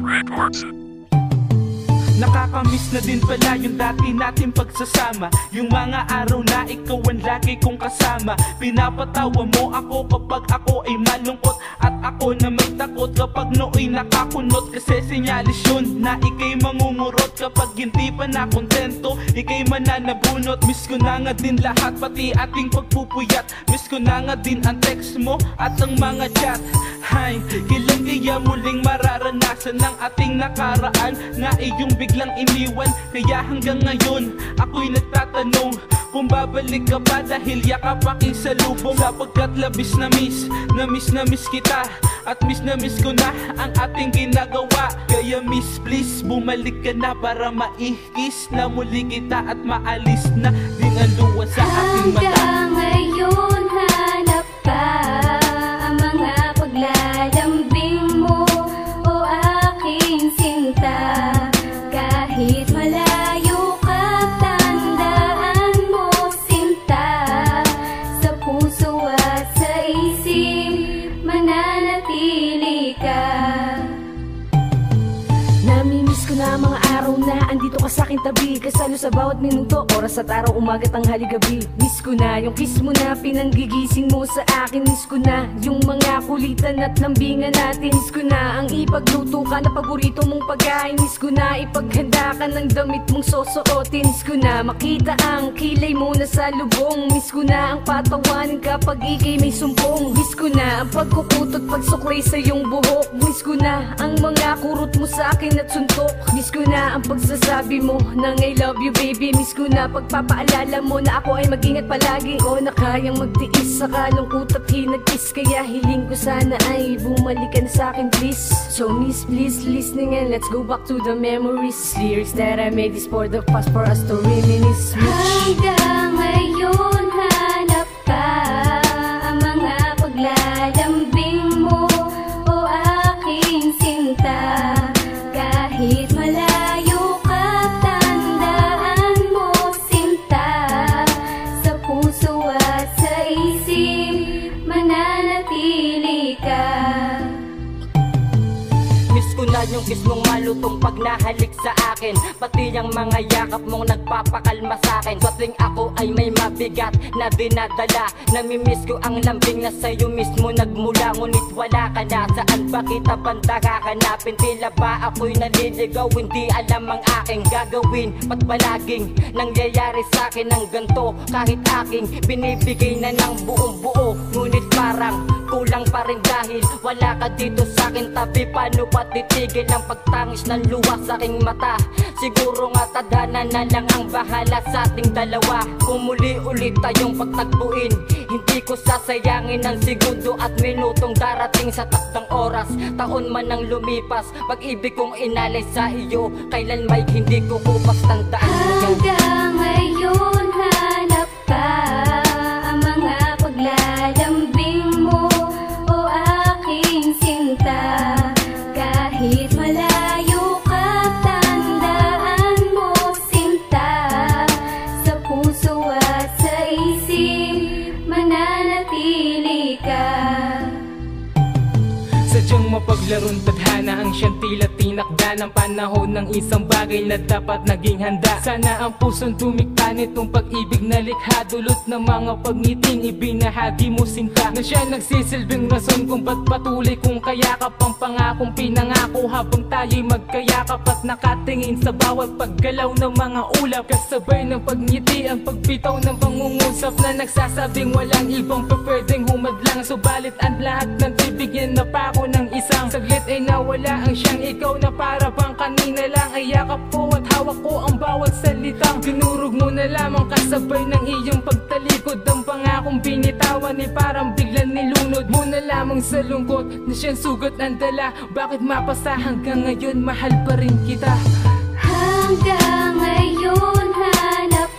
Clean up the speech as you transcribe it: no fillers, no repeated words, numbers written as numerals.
Records. Nakakamiss na din pala yung dati nating pagsasama, yung mga araw na ikaw ang lagi kong kasama. Pinapatawa mo ako kapag ako ay malungkot, at ako na may takot kapag nooy nakakunot. Kasi sinyalis yun na ikay mangungurot kapag hindi pa nakontento, ikay mananabunot. Miss ko na nga din lahat, pati ating pagpupuyat. Miss ko na nga din ang text mo at ang mga chat. Hay, kailan kaya muling mararanasan ng ating nakaraan na iyong biglang iniwan? Kaya hanggang ngayon ako'y nagtatanong kung babalik ka ba, dahil yakap aking salubong. Sapagkat labis na miss kita, at miss na miss ko na ang ating ginagawa. Kaya miss, please bumalik ka na para maihkis na muli kita at maalis na din ang luwa sa ating mata. Hanggang ngayon hanap pa ang mga paglalambing mo, o aking sinta. Kahit malayo ka, tandaan mo sinta. Sa puso at sa isip, mananatili ka. Namimiss ko na mga araw na andito ka sa aking tabi, kasalo sa bawat minuto, oras at araw, umaga, tanghali, gabi. Miss ko na yung kiss mo na pinanggigising mo sa akin. Miss ko na yung mga kulitan at lambingan natin. Miss ko na ang ipagluto ka na paborito mong pagkain. Miss ko na ipaghanda ka ng damit mong susuotin. Miss ko na makita ang kilay mo na sa lubong. Miss ko na ang patawanin kapag ikay may sumpong. Miss ko na ang pagkukutot, pagsuklay sa iyong buhok. Miss ko na ang mga kurot mo sa akin at suntok. Miss ko na ang pagsasabi mo ng I love you baby. Miss ko na pagpapaalala mo na ako ay mag-ingat palagi. O na kayang magtiis sa kalungkot at hinagkis. Kaya hiling ko sana ay bumalik ka na sa akin please. So miss, please listening and let's go back to the memories. Lyrics that I made is for the past, for us to reminisce. Hanggang ngayon hanap ka ang mga paglalambing mo, o aking sinta. Kahit malayo ka, tandaan mo sinta. Sa puso at sa isip, mananatili ka. Miss ko na yung kiss mong malutong pag nahalik sa akin, pati yung mga yakap mong nagpapakalma sa akin. Tuwing ako ay may mabigat na dinadala, namimiss ko ang lambing na sa'yo mismo nagmula. Ngunit wala ka na, saan ba kita banda kakanapin? Tila ba ako'y naliligaw, hindi alam ang aking gagawin. Ba't palaging nangyayari sa'kin ang ganto, kahit aking binibigay na ng buong buo? Ngunit parang kulang pa rin dahil wala ka dito sa'kin tabi. Paano pa titigil ang pagtangis ng luha sa aking mata? Siguro nga tadhana na lang ang bahala sa ating dalawa. Kung muli ulit tayong pagtagpuin, hindi ko sasayangin ang segundo at minutong darating sa takdang oras. Taon man ang lumipas, pag-ibig kong inalay sa iyo, kailan may hindi ko kupas, tandaan mo yan. Hanggang ngayon hanap ka ang mga paglalambing mo, o aking sinta. Kahit malayo ka, tandaan mo sinta. Sa puso at sa isip, mananatili ka. Sadyang mapaglarong tadhana ang siyang tila tinakda ng panahon ng isang bagay na dapat naging handa. Sana ang pusong tumikta nitong pag-ibig na likha, dulot ng mga pagniting ibinahagi mo sinta. Na siya nagsisilbing rason kung ba't patuloy kung kayakap ang pangakong pinangako, habang tayo'y magkayakap at nakatingin sa bawat paggalaw ng mga ulap. Kasabay ng pagngiti ang pagbitaw ng pangungusap na nagsasabing walang ibang pwedeng humadlang. Subalit ang lahat ng bibigyan na pako ng isang saglit ay nawala ang siyang ikaw na para bang kanina lang ay yakap ko at hawak ko ang bawat salitang dinurog mo na lamang. Kasabay ng iyong pagtalikod ang pangakong binitawan ay parang biglang nilunod mo na lamang sa lungkot na siyang sugat ang dala. Bakit mapasa hanggang ngayon mahal pa rin kita? Hanggang ngayon hanap